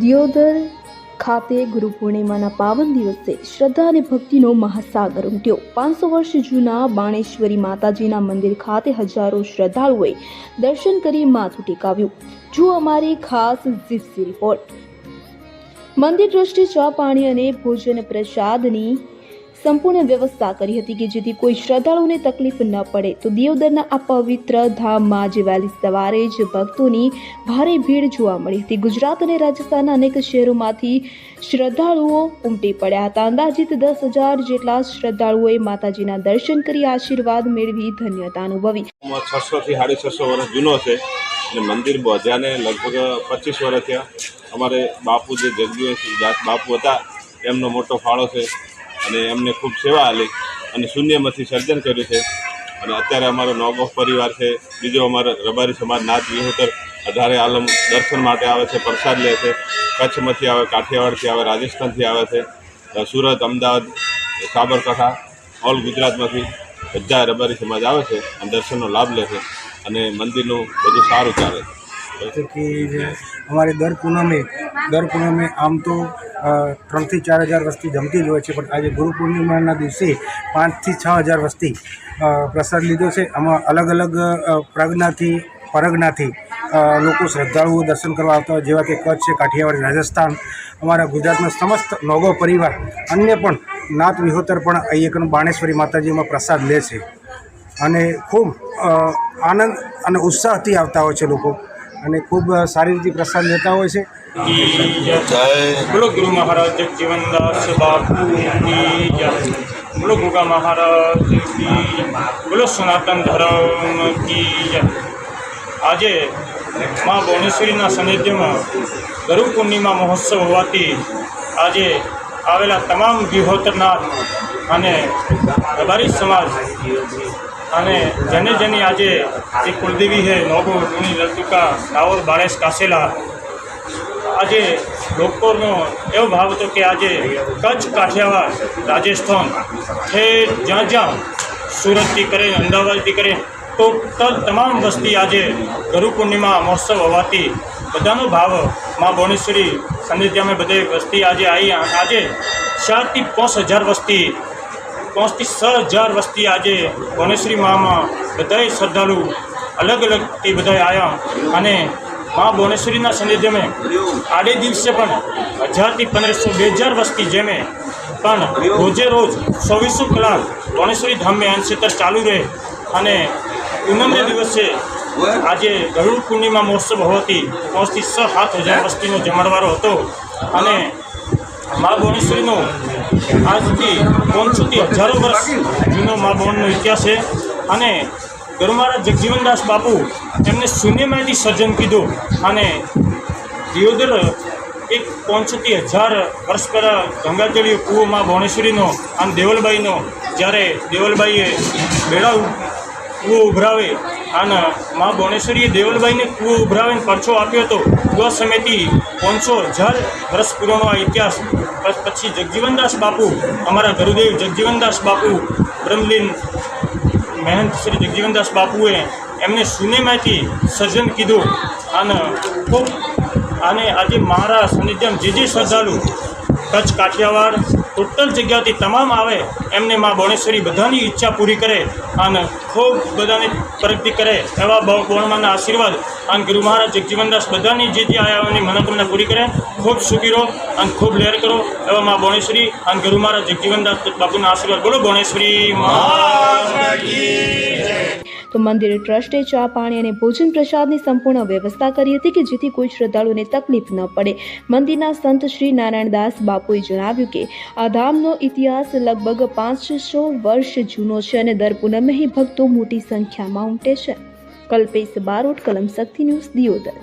દિયોદર ખાતે ગુરુ પૂર્ણિમાના પાવન દિવસે શ્રદ્ધા અને ભક્તિનો મહાસાગર ઉમટ્યો। 500 વર્ષ જૂના બાણેશ્વરી માતાજીના મંદિર ખાતે હજારો શ્રદ્ધાળુઓએ દર્શન કરી માથું ટેકાવ્યું। જુઓ અમારી ખાસ જીપ્સી રિપોર્ટ। મંદિર ટ્રસ્ટે ચા પાણી અને ભોજન પ્રસાદની સંપૂર્ણ વ્યવસ્થા કરી હતી કે જેથી કોઈ શ્રદ્ધાળુઓને તકલીફ ન પડે। તો દિયોદરના આ પવિત્ર ધામમાં આજે વહેલી સવારે જ ભક્તોની ભારે ભીડ જોવા મળી હતી। ગુજરાત અને રાજસ્થાનના અનેક શહેરોમાંથી શ્રદ્ધાળુઓ ઉમટી પડ્યા હતા। અંદાજિત 10,000 જેટલા શ્રદ્ધાળુઓએ માતાજીના દર્શન કરી આશીર્વાદ મેળવી ધન્યતા અનુભવી। 600 થી 650 વર્ષ જૂનો છે અને મંદિર બાંધ્યાને લગભગ 25 વર્ષ થયા। અમારે બાપુ જે જગજીવનદાસ બાપુ હતા એમનો મોટો ફાળો છે અને એમને ખૂબ સેવા આલી અને શૂન્યમાંથી સર્જન કર્યું છે। અને અત્યારે અમારો નોગો પરિવાર છે, બીજો અમારો રબારી સમાજ નાથ વિહોતર અઢારે આલમ દર્શન માટે આવે છે, પ્રસાદ લે છે। કચ્છમાંથી આવે, કાઠિયાવાડથી આવે, રાજસ્થાનથી આવે છે, સુરત, અમદાવાદ, સાબરકાંઠા, ઓલ ગુજરાતમાંથી બધા રબારી સમાજ આવે છે અને દર્શનનો લાભ લે છે અને મંદિરનું બધું સારું ચાલે છે। कि हमारे दर पूनमे आम तो 3 થી 4 હજાર વસ્તી જમતી જ હોય છે, પણ આજે ગુરુ પૂર્ણિમાના દિવસે 5 થી 6 હજાર વસ્તી પ્રસાદ લીધો છે। આમાં અલગ અલગ પરગનાથી લોકો શ્રદ્ધાળુઓ દર્શન કરવા આવતા હોય, જેવા કે કચ્છ છે, કાઠિયાવાડ, રાજસ્થાન, અમારા ગુજરાતના સમસ્ત નોગો પરિવાર, અન્ય પણ નાથ વિહોતર પણ અહીંયા બાણેશ્વરી માતાજીમાં પ્રસાદ લે છે અને ખૂબ આનંદ અને ઉત્સાહથી આવતા હોય છે લોકો અને ખૂબ સારી રીતે પ્રસાદ લેતા હોય છે। बोलो गुरु महाराज जगजीवनदास बापू की जय। बोलो गुगा महाराज की, बोलो सनातन धर्म की जय। આજે માં બોણેશ્વરીના સાનિધ્યમાં ગુરુ પૂર્ણિમા મહોત્સવ હોવાથી આજે આવેલા તમામ વિહોતરનાથ અને રબારી સમાજ અને જેની આજે જે કુલદેવી છે નોગો લુણી લલતુકા દાહોદ બાળેશ કાસેલા, આજે લોકોનો એવો ભાવ હતો કે આજે કચ્છ, કાઠિયાવાડ, રાજસ્થાન જ્યાં સુરતથી કરે, અમદાવાદથી કરે, ટોટલ તમામ વસ્તી આજે ગુરુ પૂર્ણિમા મહોત્સવ હોવાથી બધાનો ભાવ મા બોણેશ્વરી સાનિધ્યમાં બધે વસ્તી આજે આવી। આજે 4 થી 5 હજાર વસ્તી, 5 થી 6 હજાર વસ્તી આજે બોણેશ્વરી મામાં બધાએ શ્રદ્ધાળુ અલગ અલગથી બધાએ આવ્યા અને મા બોણેશ્વરીના સાનિધ્યમાં આડે દિવસે પણ 1000 થી 1500 2000 વસ્તી જેમે પણ રોજે રોજ 24 કલાક બોણેશ્વરી ધામમાં અન્નક્ષેત્ર ચાલુ રહે અને પૂનમને દિવસે આજે ગરુડ પૂર્ણિમા મહોત્સવ હોવાથી 5 થી 7 હજાર વસ્તીનો જમાડવારો હતો અને મા બોણેશ્વરીનો આજથી 500 થી હજારો વર્ષ જૂનો મા બોણનો ઇતિહાસ છે અને ગુરુ મહારાજ જગજીવનદાસ બાપુ એમને શૂન્યમાંથી સર્જન કીધું અને દિયોદર એક 500 થી 1000 વર્ષ પહેલાં ગંગાજળીય કૂવો મા બોણેશ્વરીનો અને દેવલબાઈનો, જ્યારે દેવલબાઈએ બેડા કૂવો ઉભરાવે અને મા બોણેશ્વરીએ દેવલબાઈને કૂવો ઉભરાવીને પરછો આપ્યો હતો, તો સમયથી 500,000 વર્ષ પૂર્વનો આ ઇતિહાસ। પછી જગજીવનદાસ બાપુ, અમારા ગુરુદેવ જગજીવનદાસ બાપુ, બ્રહ્મલીન મહેંત શ્રી જગજીવનદાસ બાપુએ એમને શૂન્યમાંથી સર્જન કીધું અને ખૂબ અને આજે મારા સાનિધ્યમ જે શ્રદ્ધાળુ કચ્છ, કાઠિયાવાડ ટોટલ જગ્યાથી તમામ આવે એમને મા બોણેશ્વરી બધાની ઈચ્છા પૂરી કરે અને ખૂબ બધાને પ્રગતિ કરે એવા બોણમાના આશીર્વાદ અને ગુરુ મહારાજ જગજીવનદાસ બધાની જે આવ્યાની મનોકામના પૂરી કરે। ખૂબ સુખી રહો અને ખૂબ લહેર કરો એવા મા બોણેશ્વરી અને ગુરુ મહારાજ જગજીવનદાસ બાપુના આશીર્વાદ। બોલો બોણેશ્વરી માતા કી જય। તો મંદિર ટ્રસ્ટે ચા પાણી અને ભોજન પ્રસાદની સંપૂર્ણ વ્યવસ્થા કરી હતી કે જેથી કોઈ શ્રદ્ધાળુઓને તકલીફ ન પડે। મંદિરના સંત શ્રી નારાયણદાસ બાપુએ જણાવ્યું કે આ ધામનો ઇતિહાસ લગભગ 500 વર્ષ જૂનો છે અને દર પૂનમે ભક્તો મોટી સંખ્યામાં ઉમટે છે। કલ્પેશ બારોટ, કલમ શક્તિ ન્યૂઝ, દિયોદર।